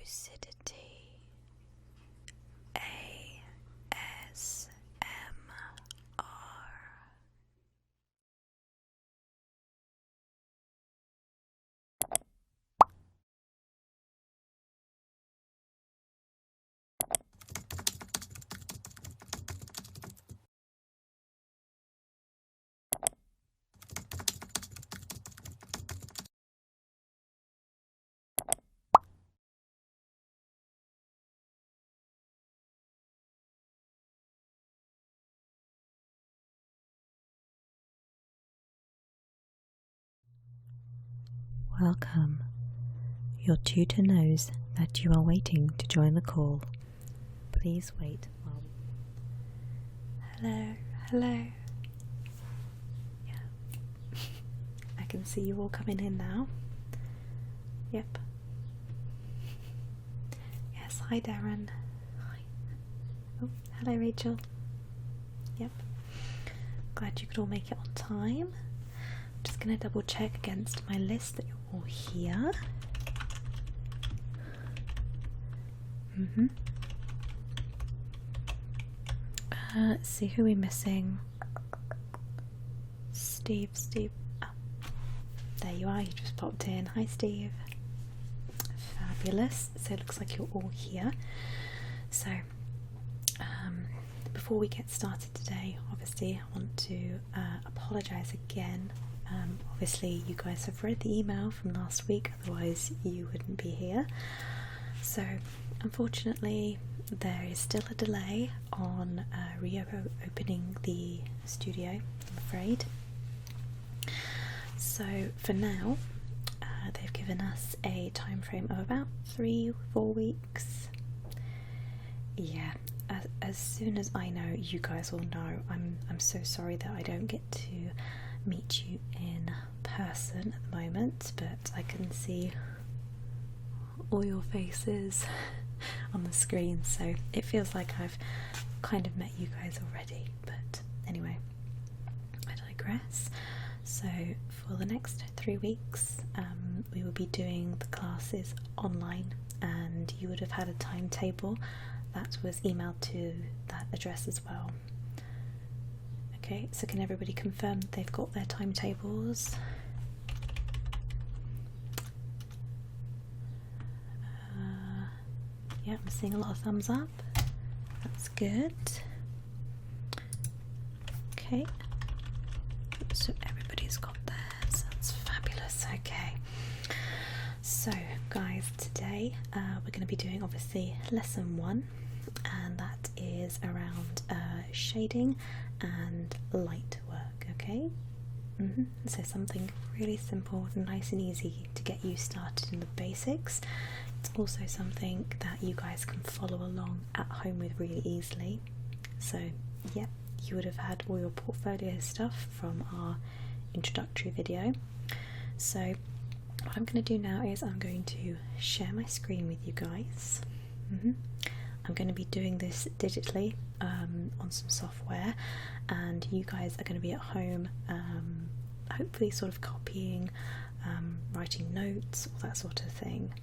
LadyLucidity ASMR. Welcome. Your tutor knows that you are waiting to join the call. Please wait while Hello, hello. Yeah. I can see you all coming in now. Yep. Yes, hi Darren. Hi. Oh, hello Rachel. Yep. Glad you could all make it on time. Just going to double check against my list that you're all here. Let's see who we're missing. Steve. Oh, there you are, you just popped in. Hi Steve. Fabulous. So it looks like you're all here. So before we get started today, obviously I want to apologise again. Obviously you guys have read the email from last week, otherwise you wouldn't be here. So unfortunately there is still a delay on reopening the studio, I'm afraid. So for now they've given us a time frame of about 3-4 weeks. Yeah, as soon as I know, you guys will know. I'm so sorry that I don't get to meet you in person at the moment, but I can see all your faces on the screen, so it feels like I've kind of met you guys already. But anyway, I digress. So for the next 3 weeks we will be doing the classes online, and you would have had a timetable that was emailed to that address as well. Okay, so can everybody confirm that they've got their timetables? Yeah, I'm seeing a lot of thumbs up. That's good. Okay, so everybody's got theirs. That's fabulous. Okay, so guys, today we're going to be doing obviously lesson 1, and that is around shading and light work. Okay, so something really simple, nice and easy to get you started in the basics. It's also something that you guys can follow along at home with really easily. So yeah, you would have had all your portfolio stuff from our introductory video. So what I'm going to do now is I'm going to share my screen with you guys. I'm going to be doing this digitally on some software, and you guys are going to be at home hopefully sort of copying, writing notes, all that sort of thing.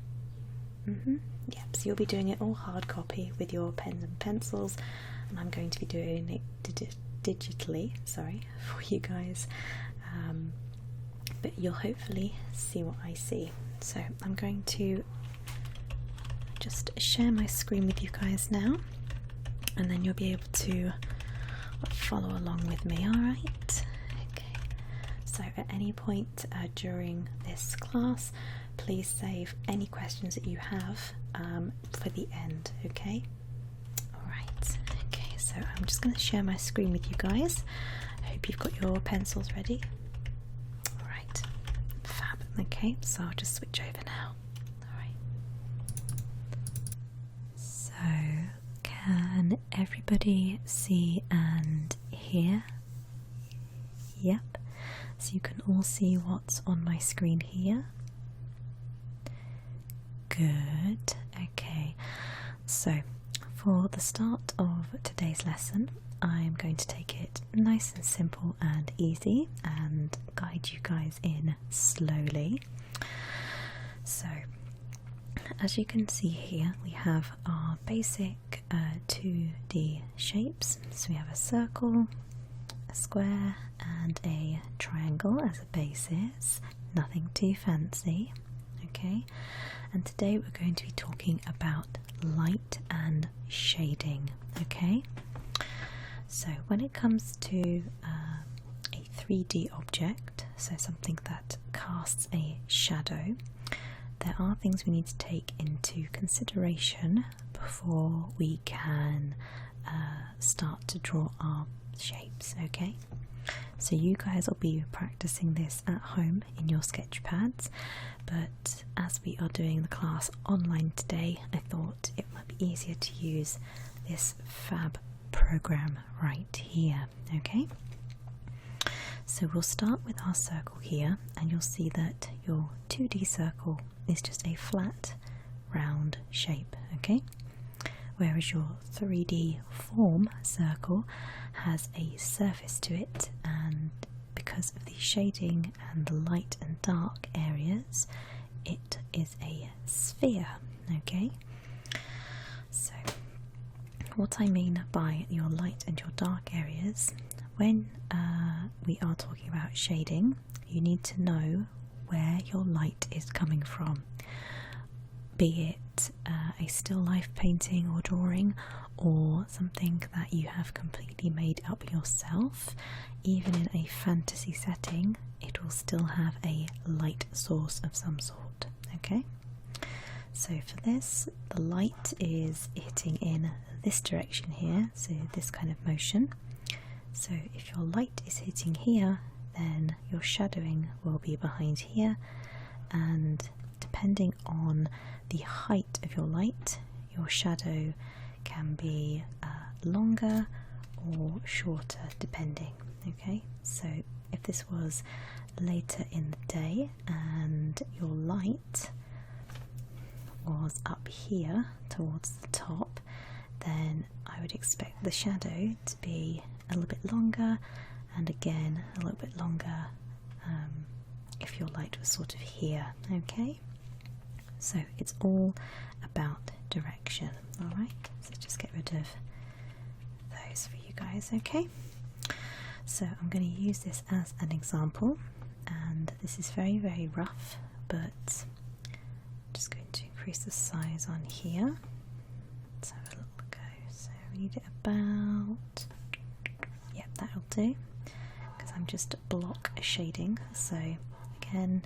Yep, so you'll be doing it all hard copy with your pens and pencils, and I'm going to be doing it digitally, sorry, for you guys, but you'll hopefully see what I see. So I'm going to just share my screen with you guys now, and then you'll be able to follow along with me, alright? Okay, so at any point during this class, please save any questions that you have for the end, okay? Alright, okay, so I'm just going to share my screen with you guys. I hope you've got your pencils ready. Alright, fab. Okay, so I'll just switch over now. Alright. So, can everybody see and hear? Yep, so you can all see what's on my screen here. Good, okay, so for the start of today's lesson, I'm going to take it nice and simple and easy and guide you guys in slowly. So as you can see here, we have our basic 2D shapes. So we have a circle, a square and a triangle as a basis. Nothing too fancy, okay? And today we're going to be talking about light and shading, okay? So when it comes to a 3D object, so something that casts a shadow, there are things we need to take into consideration before we can start to draw our shapes, okay? So you guys will be practicing this at home in your sketch pads, but as we are doing the class online today, I thought it might be easier to use this fab program right here, okay? So we'll start with our circle here, and you'll see that your 2D circle is just a flat, round shape, okay? Whereas your 3D form circle has a surface to it, and because of the shading and the light and dark areas, it is a sphere, okay? So what I mean by your light and your dark areas, when we are talking about shading, you need to know where your light is coming from, be it a still life painting or drawing, or something that you have completely made up yourself. Even in a fantasy setting, it will still have a light source of some sort, okay? So for this, the light is hitting in this direction here, so this kind of motion. So if your light is hitting here, then your shadowing will be behind here, and depending on the height of your light, your shadow can be longer or shorter depending, okay? So if this was later in the day and your light was up here towards the top, then I would expect the shadow to be a little bit longer, and again a little bit longer if your light was sort of here, okay? So it's all about direction, alright? So just get rid of those for you guys, okay? So I'm going to use this as an example, and this is very, very rough, but I'm just going to increase the size on here. Let's have a little go. So we need it about, yep, that'll do, because I'm just block shading. So again,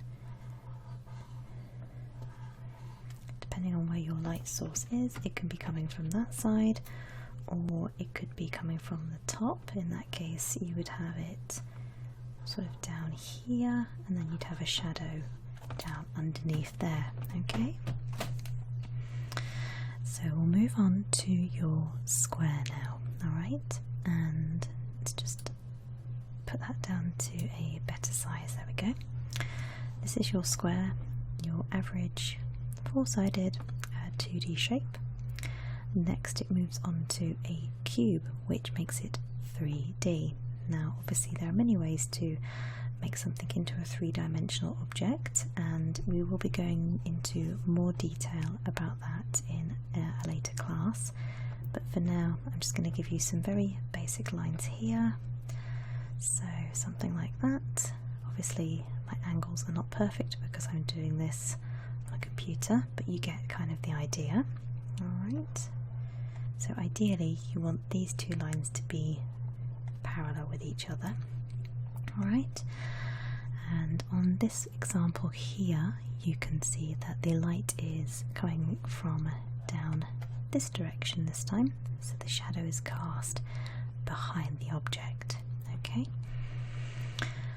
depending on where your light source is, it can be coming from that side, or it could be coming from the top. In that case, you would have it sort of down here, and then you'd have a shadow down underneath there, okay? So we'll move on to your square now, alright? And let's just put that down to a better size, there we go. This is your square, your average four-sided 2D shape. Next it moves on to a cube, which makes it 3D. Now obviously there are many ways to make something into a three-dimensional object, and we will be going into more detail about that in a later class, but for now I'm just going to give you some very basic lines here. So something like that. Obviously my angles are not perfect because I'm doing this on a computer, but you get kind of the idea. Alright, so ideally you want these two lines to be parallel with each other. Alright, and on this example here you can see that the light is coming from down this direction this time, so the shadow is cast behind the object, okay?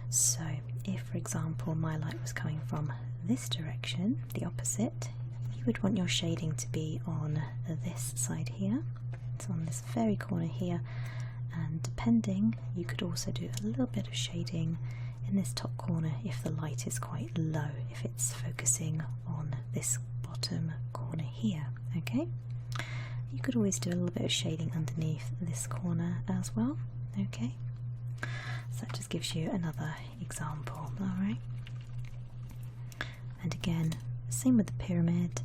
So if for example my light was coming from this direction, the opposite, you would want your shading to be on this side here. It's on this very corner here, and depending, you could also do a little bit of shading in this top corner if the light is quite low, if it's focusing on this bottom corner here, okay? You could always do a little bit of shading underneath this corner as well, okay? So that just gives you another example, alright? And again, same with the pyramid,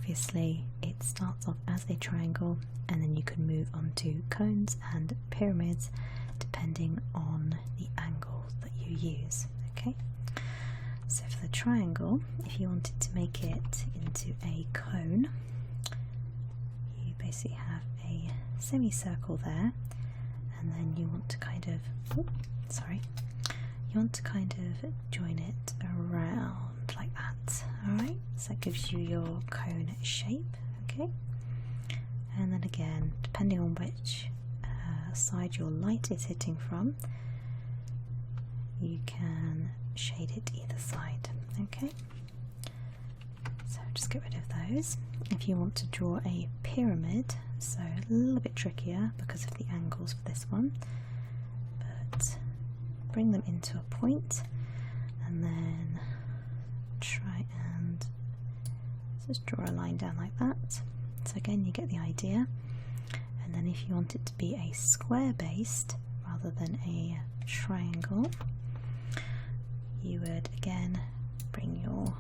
obviously it starts off as a triangle, and then you can move on to cones and pyramids depending on the angle that you use. Okay, so for the triangle, if you wanted to make it into a cone, you basically have a semicircle there, and then you want to kind of join it around like that. Alright, so that gives you your cone shape. Okay, and then again, depending on which side your light is hitting from, you can shade it either side. Okay, so just get rid of those. If you want to draw a pyramid, so a little bit trickier because of the angles for this one, but bring them into a point and then try and just draw a line down like that. So again, you get the idea. And then if you want it to be a square based rather than a triangle, you would again bring your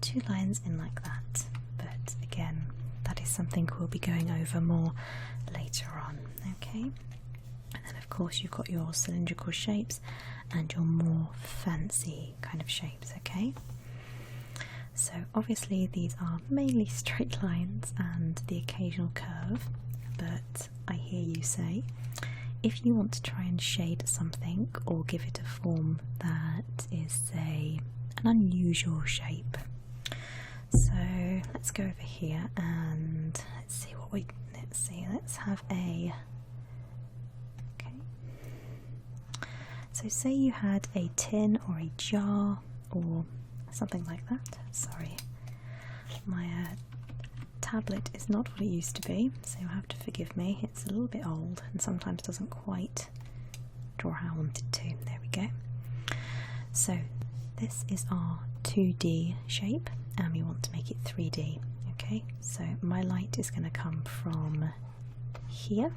two lines in like that. But again, that is something we'll be going over more later on. Okay, and then of course you've got your cylindrical shapes and your more fancy kind of shapes. Okay, so obviously these are mainly straight lines and the occasional curve, but I hear you say, if you want to try and shade something or give it a form that is, say, an unusual shape. So let's go over here and let's have a, okay, so say you had a tin or a jar or something like that. Sorry, my tablet is not what it used to be, so you'll have to forgive me. It's a little bit old and sometimes doesn't quite draw how I want it to. There we go. So this is our 2D shape and we want to make it 3D. Okay, so my light is going to come from here,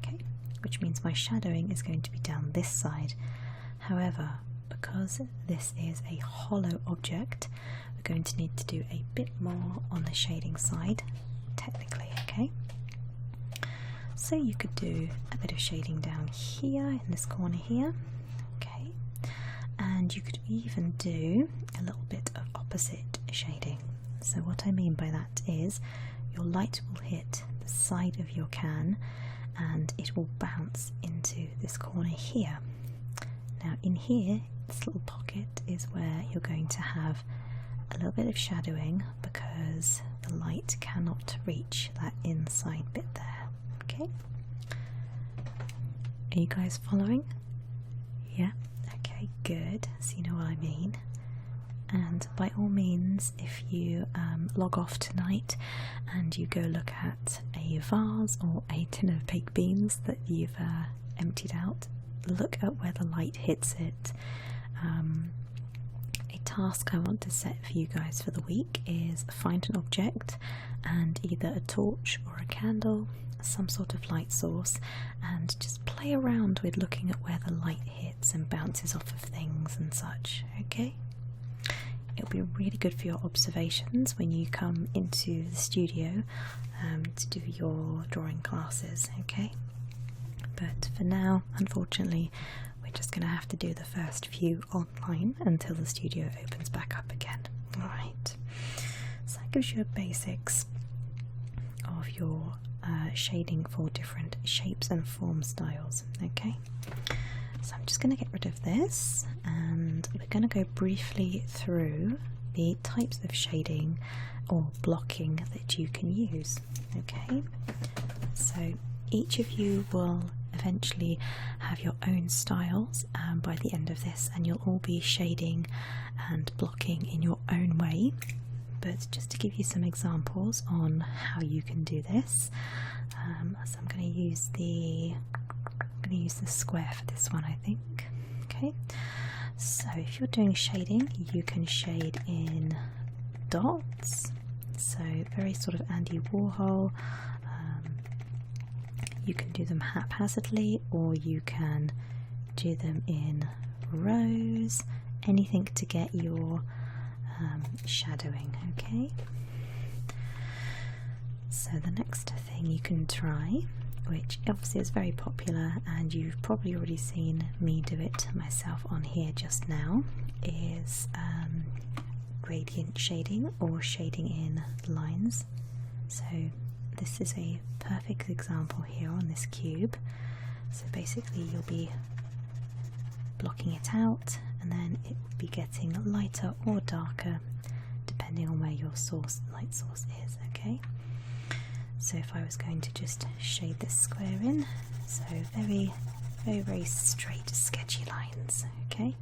okay, which means my shadowing is going to be down this side. However, because this is a hollow object, we're going to need to do a bit more on the shading side, technically. Okay, so you could do a bit of shading down here in this corner here, okay, and you could even do a little bit of opposite shading. So what I mean by that is your light will hit the side of your can and it will bounce into this corner here. Now in here, this little pocket is where you're going to have a little bit of shadowing because the light cannot reach that inside bit there. Okay, are you guys following? Yeah, okay, good, so you know what I mean. And by all means, if you log off tonight and you go look at a vase or a tin of baked beans that you've emptied out, look at where the light hits it. A task I want to set for you guys for the week is find an object and either a torch or a candle, some sort of light source, and just play around with looking at where the light hits and bounces off of things and such. Okay, it'll be really good for your observations when you come into the studio to do your drawing classes. Okay, but for now, unfortunately, we're just going to have to do the first few online until the studio opens back up again. Alright, so that gives you a basics of your shading for different shapes and form styles. Okay, so I'm just going to get rid of this and we're going to go briefly through the types of shading or blocking that you can use. Okay, so each of you will eventually have your own styles by the end of this, and you'll all be shading and blocking in your own way. But just to give you some examples on how you can do this, so I'm going to use the square for this one, I think. Okay, so if you're doing shading, you can shade in dots, so very sort of Andy Warhol. You can do them haphazardly, or you can do them in rows, anything to get your shadowing. Okay, So the next thing you can try, which obviously is very popular and you've probably already seen me do it myself on here just now, is gradient shading or shading in lines. So this is a perfect example here on this cube. So basically you'll be blocking it out and then it will be getting lighter or darker depending on where your light source is, okay? So if I was going to just shade this square in, so very straight sketchy lines, okay?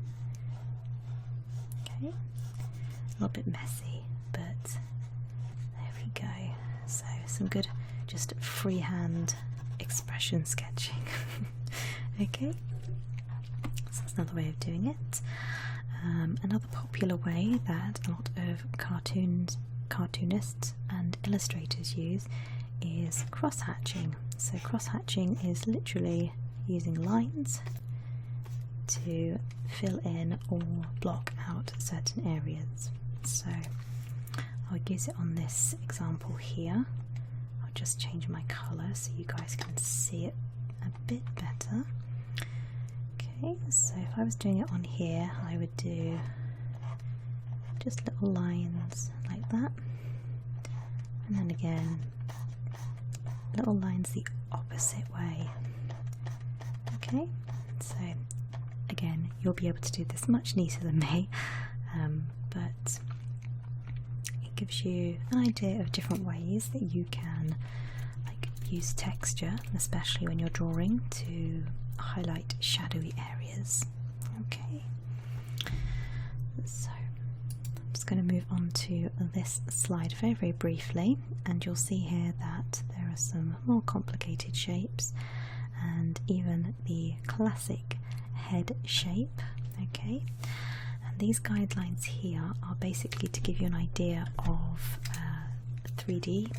Okay, a little bit messy, but there we go. So some good just freehand expression sketching. Okay, so that's another way of doing it. Another popular way that a lot of cartoonists and illustrators use is cross-hatching. So cross-hatching is literally using lines to fill in or block out certain areas. So I'll use it on this example here. I'll just change my colour so you guys can see it a bit better. Okay, so if I was doing it on here, I would do just little lines like that, and then again little lines the opposite way. Okay, so again you'll be able to do this much neater than me, but it gives you an idea of different ways that you can use texture, especially when you're drawing, to highlight shadowy areas. Okay, so I'm just going to move on to this slide very briefly, and you'll see here that there are some more complicated shapes and even the classic head shape. Okay, and these guidelines here are basically to give you an idea of 3D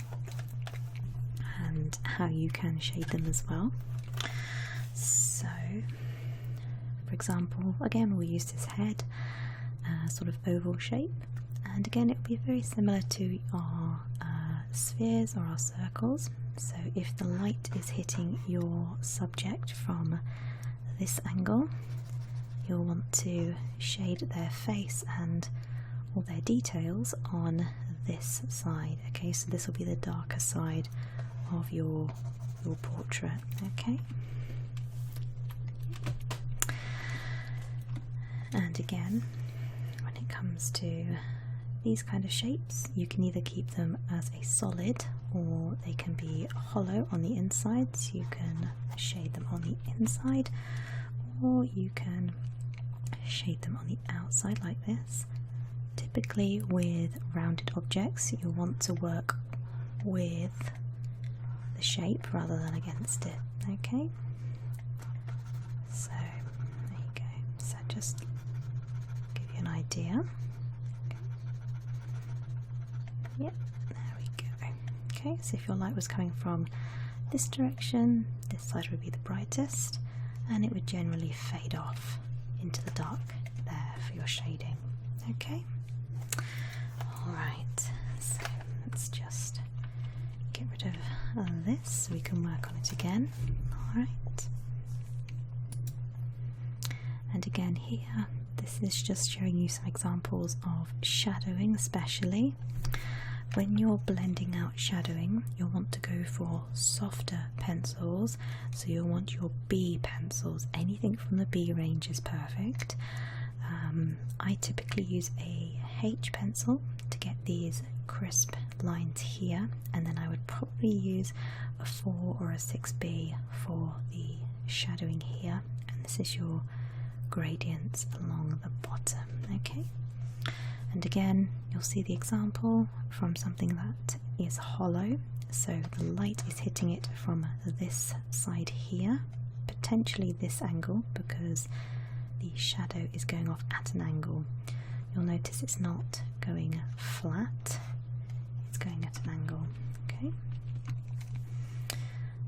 and how you can shade them as well. So, for example, again we'll use this head, sort of oval shape, and again it will be very similar to our spheres or our circles. So if the light is hitting your subject from this angle, you'll want to shade their face and all their details on this side. Okay, so this will be the darker side of your portrait. Okay. And again, when it comes to these kind of shapes, you can either keep them as a solid or they can be hollow on the inside, so you can shade them on the inside, or you can shade them on the outside like this. Typically with rounded objects you'll want to work with the shape rather than against it. Okay, so there you go. So just give you an idea. Yep, there we go. Okay, so if your light was coming from this direction, this side would be the brightest, and it would generally fade off into the dark there for your shading. Okay, alright, so let's just get rid of this so we can work on it again. Alright, and again here, this is just showing you some examples of shadowing. Especially when you're blending out shadowing, you'll want to go for softer pencils, so you'll want your B pencils. Anything from the B range is perfect. I typically use a H pencil to get these crisp lines here, and then I would probably use a 4 or a 6B for the shadowing here, and this is your gradients along the bottom. Okay, and again you'll see the example from something that is hollow, so the light is hitting it from this side here, potentially this angle, because the shadow is going off at an angle. You'll notice it's not going flat, it's going at an angle. Okay,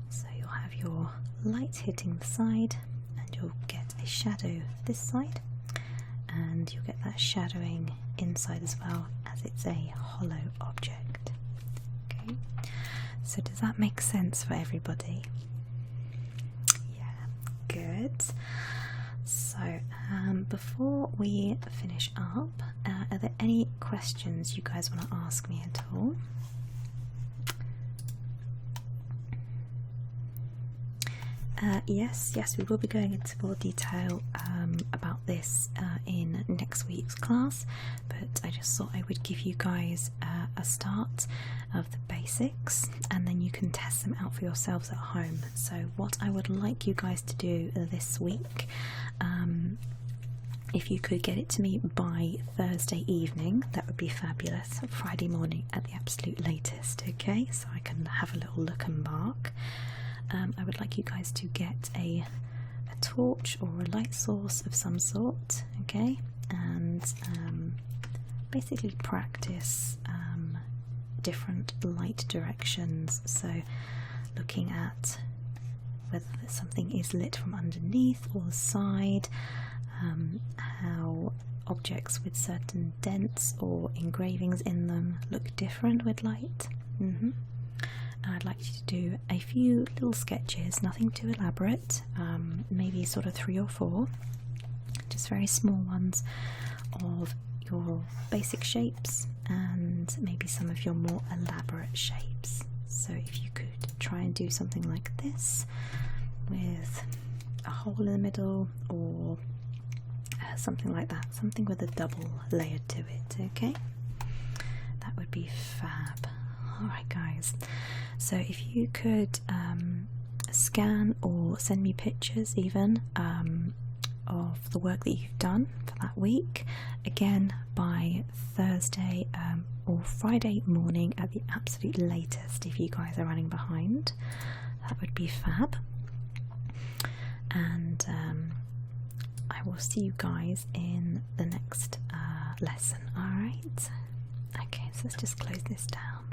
so you'll have your light hitting the side, and you'll get a shadow this side, and you'll get that shadowing inside as well, as it's a hollow object. Okay, So does that make sense for everybody? Yeah, good. So before we finish up, are there any questions you guys want to ask me at all? Yes, we will be going into more detail about this in next week's class, but I just thought I would give you guys a start of the basics, and then you can test them out for yourselves at home. So what I would like you guys to do this week, if you could get it to me by Thursday evening, that would be fabulous. Friday morning at the absolute latest, okay? So I can have a little look and mark. I would like you guys to get a torch or a light source of some sort, okay? And basically practice different light directions. So looking at whether something is lit from underneath or the side, how objects with certain dents or engravings in them look different with light. I'd like you to do a few little sketches, nothing too elaborate, maybe sort of 3 or 4, just very small ones of your basic shapes and maybe some of your more elaborate shapes. So if you could try and do something like this with a hole in the middle, or something like that, something with a double layer to it, okay? That would be fab. Alright guys, so if you could scan or send me pictures even of the work that you've done for that week, again by Thursday or Friday morning at the absolute latest if you guys are running behind, that would be fab. And I will see you guys in the next lesson, alright? Okay, so let's just close this down.